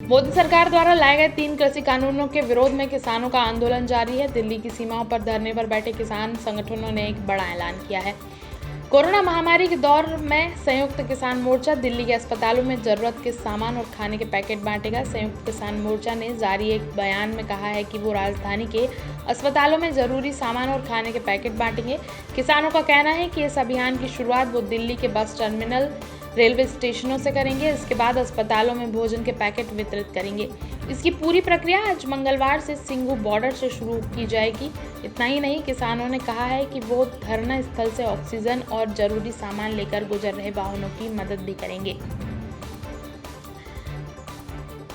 मोदी सरकार द्वारा लाए गए 3 कृषि कानूनों के विरोध में किसानों का आंदोलन जारी है। दिल्ली की सीमाओं पर धरने पर बैठे किसान संगठनों ने एक बड़ा ऐलान किया है। कोरोना महामारी के दौर में संयुक्त किसान मोर्चा दिल्ली के अस्पतालों में जरूरत के सामान और खाने के पैकेट बांटेगा। संयुक्त किसान मोर्चा ने जारी एक बयान में कहा है कि वो राजधानी के अस्पतालों में जरूरी सामान और खाने के पैकेट बांटेंगे। किसानों का कहना है कि इस अभियान की शुरुआत वो दिल्ली के बस टर्मिनल, रेलवे स्टेशनों से करेंगे। इसके बाद अस्पतालों में भोजन के पैकेट वितरित करेंगे। इसकी पूरी प्रक्रिया आज मंगलवार से सिंघू बॉर्डर से शुरू की जाएगी। इतना ही नहीं, किसानों ने कहा है कि वो धरना स्थल से ऑक्सीजन और जरूरी सामान लेकर गुजर रहे वाहनों की मदद भी करेंगे।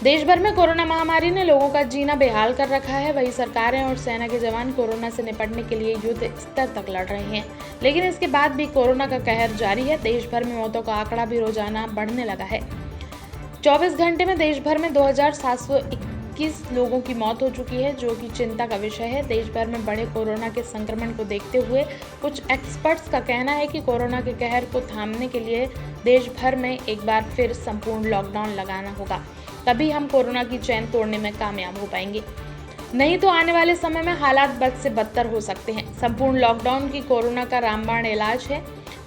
देश भर में कोरोना महामारी ने लोगों का जीना बेहाल कर रखा है। वहीं सरकारें और सेना के जवान कोरोना से निपटने के लिए युद्ध स्तर तक लड़ रहे हैं, लेकिन इसके बाद भी कोरोना का कहर जारी है। देश भर में मौतों का आंकड़ा भी रोजाना बढ़ने लगा है। 24 घंटे में देश भर में 2721 लोगों की मौत हो चुकी है, जो कि चिंता का विषय है। देश भर में बढ़े कोरोना के संक्रमण को देखते हुए कुछ एक्सपर्ट्स का कहना है कि कोरोना के कहर को थामने के लिए देश भर में एक बार फिर संपूर्ण लॉकडाउन लगाना होगा, तभी हम कोरोना की चैन तोड़ने में कामयाब हो पाएंगे। नहीं तो आने वाले समय में हालात बद से बदतर हो सकते हैं। संपूर्ण लॉकडाउन की कोरोना का रामबाण इलाज है।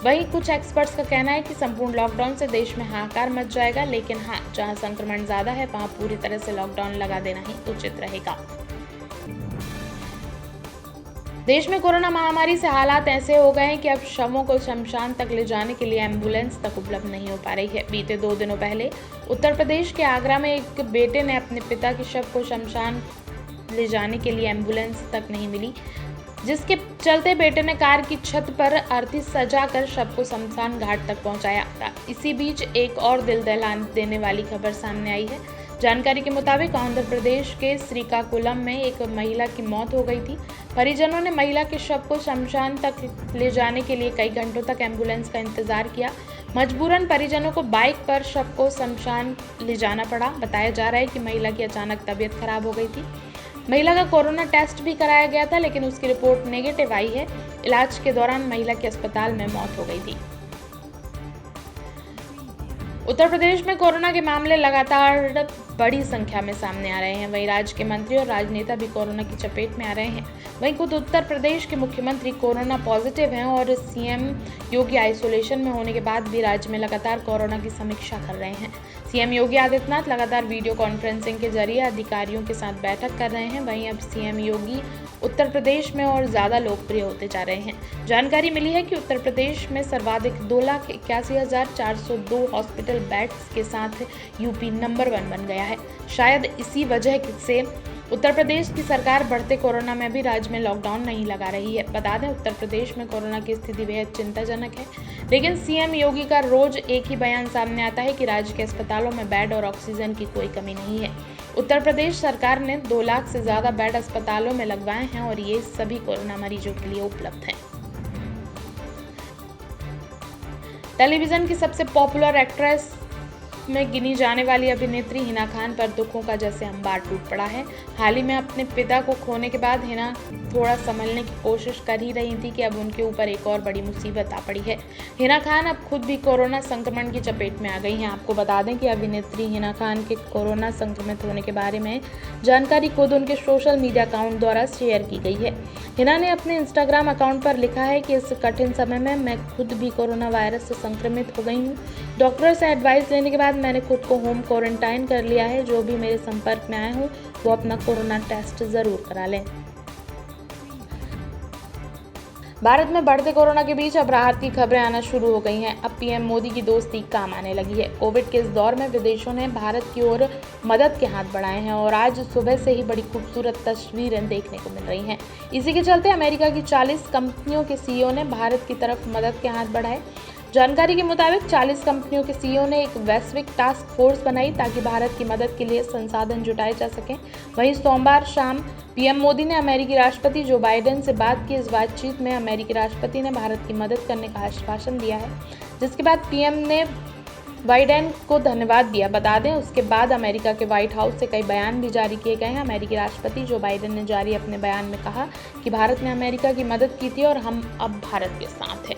वहीं कुछ एक्सपर्ट्स का कहना है कि संपूर्ण लॉकडाउन से देश में हाहाकार मच जाएगा, लेकिन हाँ, जहां संक्रमण ज्यादा है वहां पूरी तरह से लॉकडाउन लगा देना ही उचित रहेगा। देश में कोरोना महामारी से हालात ऐसे हो गए हैं कि अब शवों को शमशान तक ले जाने के लिए एम्बुलेंस तक उपलब्ध नहीं हो पा रही है। बीते 2 दिनों पहले उत्तर प्रदेश के आगरा में एक बेटे ने अपने पिता के शव को शमशान ले जाने के लिए एम्बुलेंस तक नहीं मिली, जिसके चलते बेटे ने कार की छत पर अर्थी सजाकर शव को शमशान घाट तक पहुंचाया था। इसी बीच एक और दिल दहला देने वाली खबर सामने आई है। जानकारी के मुताबिक आंध्र प्रदेश के श्रीकाकुलम में एक महिला की मौत हो गई थी। परिजनों ने महिला के शव को शमशान तक ले जाने के लिए कई घंटों तक एम्बुलेंस का इंतजार किया। मजबूरन परिजनों को बाइक पर शव को शमशान ले जाना पड़ा। बताया जा रहा है कि महिला की अचानक तबीयत खराब हो गई थी। महिला का कोरोना टेस्ट भी कराया गया था, लेकिन उसकी रिपोर्ट नेगेटिव आई है। इलाज के दौरान महिला की अस्पताल में मौत हो गई थी। उत्तर प्रदेश में कोरोना के मामले लगातार बड़ी संख्या में सामने आ रहे हैं। वहीं राज्य के मंत्री और राजनेता भी कोरोना की चपेट में आ रहे हैं। वहीं खुद उत्तर प्रदेश के मुख्यमंत्री कोरोना पॉजिटिव हैं और सीएम योगी आइसोलेशन में होने के बाद भी राज्य में लगातार कोरोना की समीक्षा कर रहे हैं। सीएम योगी आदित्यनाथ लगातार वीडियो कॉन्फ्रेंसिंग के जरिए अधिकारियों के साथ बैठक कर रहे हैं। वहीं अब सीएम योगी उत्तर प्रदेश में और ज़्यादा लोकप्रिय होते जा रहे हैं। जानकारी मिली है कि उत्तर प्रदेश में सर्वाधिक 2,81,402 हॉस्पिटल बेड्स के साथ यूपी नंबर 1 बन गया है। शायद इसी वजह से उत्तर प्रदेश की सरकार बढ़ते कोरोना में भी राज्य में लॉकडाउन नहीं लगा रही है। बता दें, उत्तर प्रदेश में कोरोना की स्थिति बेहद चिंताजनक है, लेकिन सीएम योगी का रोज एक ही बयान सामने आता है कि राज्य के अस्पतालों में बेड और ऑक्सीजन की कोई कमी नहीं है। उत्तर प्रदेश सरकार ने 2 लाख से ज्यादा बेड अस्पतालों में लगवाए हैं और ये सभी कोरोना मरीजों के लिए उपलब्ध हैं। टेलीविजन की सबसे पॉपुलर एक्ट्रेस में गिनी जाने वाली अभिनेत्री हिना खान पर दुखों का जैसे अंबार टूट पड़ा है। हाल ही में अपने पिता को खोने के बाद हिना थोड़ा संभलने की कोशिश कर ही रही थी कि अब उनके ऊपर एक और बड़ी मुसीबत आ पड़ी है। हिना खान अब खुद भी कोरोना संक्रमण की चपेट में आ गई हैं। आपको बता दें कि अभिनेत्री हिना खान के कोरोना संक्रमित होने के बारे में जानकारी खुद उनके सोशल मीडिया अकाउंट द्वारा शेयर की गई है। हिना ने अपने इंस्टाग्राम अकाउंट पर लिखा है कि इस कठिन समय में मैं खुद भी कोरोना वायरस से संक्रमित हो गई हूँ। डॉक्टर से एडवाइस लेने के बाद मैंने खुद को होम क्वारंटाइन कर लिया है। जो भी मेरे संपर्क में आए हों वो अपना कोरोना टेस्ट जरूर करा लें। भारत में बढ़ते कोरोना के बीच अब राहत की खबरें आना शुरू हो गई हैं। अब पीएम मोदी की दोस्ती काम आने लगी है। कोविड के इस दौर में विदेशों ने भारत की ओर मदद के हाथ बढ़ाए हैं और आज सुबह से ही बड़ी खूबसूरत तस्वीरें देखने को मिल रही हैं। इसी के चलते अमेरिका की 40 कंपनियों के सीईओ ने भारत की तरफ मदद के हाथ बढ़ाए। जानकारी के मुताबिक 40 कंपनियों के सीईओ ने एक वैश्विक टास्क फोर्स बनाई ताकि भारत की मदद के लिए संसाधन जुटाए जा सकें। वहीं सोमवार शाम पीएम मोदी ने अमेरिकी राष्ट्रपति जो बाइडेन से बात की। इस बातचीत में अमेरिकी राष्ट्रपति ने भारत की मदद करने का आश्वासन दिया है, जिसके बाद पीएम ने बाइडेन को धन्यवाद दिया। बता दें, उसके बाद अमेरिका के व्हाइट हाउस से कई बयान भी जारी किए गए हैं। अमेरिकी राष्ट्रपति जो बाइडेन ने जारी अपने बयान में कहा कि भारत ने अमेरिका की मदद की थी और हम अब भारत के साथ हैं।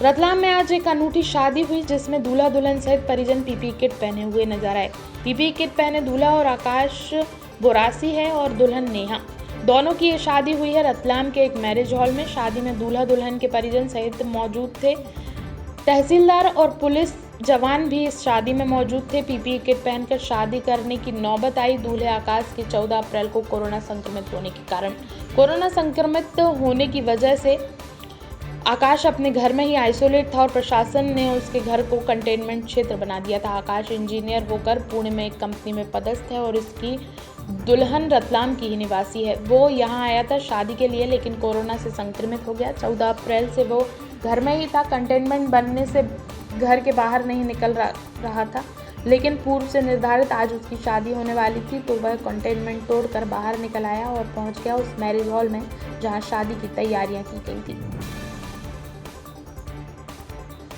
रतलाम में आज एक अनूठी शादी हुई जिसमें दूल्हा दुल्हन सहित परिजन पीपीई किट पहने हुए नजर आए। पीपीई किट पहने दूल्हा और आकाश बोरासी है और दुल्हन नेहा। दोनों की ये शादी हुई है रतलाम के एक मैरिज हॉल में। शादी में दूल्हा दुल्हन के परिजन सहित मौजूद थे। तहसीलदार और पुलिस जवान भी इस शादी में मौजूद थे। पीपीई किट पहनकर शादी करने की नौबत आई दूल्हे आकाश की 14 अप्रैल को कोरोना संक्रमित होने की वजह से आकाश अपने घर में ही आइसोलेट था और प्रशासन ने उसके घर को कंटेनमेंट क्षेत्र बना दिया था। आकाश इंजीनियर होकर पुणे में एक कंपनी में पदस्थ है और इसकी दुल्हन रतलाम की ही निवासी है। वो यहाँ आया था शादी के लिए, लेकिन कोरोना से संक्रमित हो गया। 14 अप्रैल से वो घर में ही था। कंटेनमेंट बनने से घर के बाहर नहीं निकल रहा था, लेकिन पूर्व से निर्धारित आज उसकी शादी होने वाली थी, तो वह कंटेनमेंट तोड़कर बाहर निकल आया और पहुंच गया उस मैरिज हॉल में जहां शादी की तैयारियां की गई थी।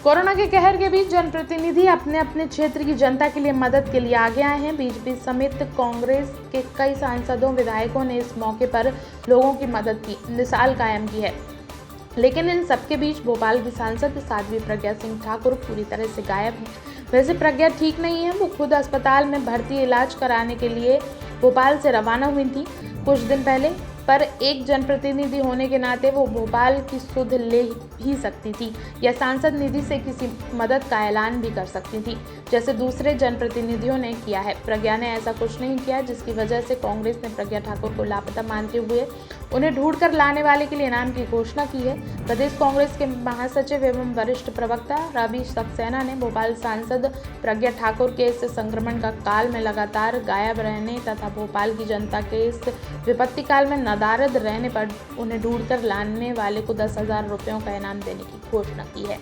कोरोना के कहर के बीच जनप्रतिनिधि अपने अपने क्षेत्र की जनता के लिए मदद के लिए आगे आए हैं। बीजेपी समेत कांग्रेस के कई सांसदों विधायकों ने इस मौके पर लोगों की मदद की मिसाल कायम की है। लेकिन इन सबके बीच भोपाल की सांसद साध्वी प्रज्ञा सिंह ठाकुर पूरी तरह से गायब हैं। वैसे प्रज्ञा ठीक नहीं है। वो खुद अस्पताल में भर्ती इलाज कराने के लिए भोपाल से रवाना हुई थी कुछ दिन पहले, पर एक जनप्रतिनिधि होने के नाते वो भोपाल की सुध ले ही सकती थी या सांसद निधि से किसी मदद का ऐलान भी कर सकती थी, जैसे दूसरे जनप्रतिनिधियों ने किया है। प्रज्ञा ने ऐसा कुछ नहीं किया, जिसकी वजह से कांग्रेस ने प्रज्ञा ठाकुर को लापता मानते हुए उन्हें ढूंढकर लाने वाले के लिए इनाम की घोषणा की है। प्रदेश कांग्रेस के महासचिव एवं वरिष्ठ प्रवक्ता रवि सक्सेना ने भोपाल सांसद प्रज्ञा ठाकुर के इस संक्रमण का काल में लगातार गायब रहने तथा भोपाल की जनता के इस विपत्ति काल में नदारद रहने पर उन्हें ढूंढकर लाने वाले को 10,000 रुपयों का इनाम देने की घोषणा की है।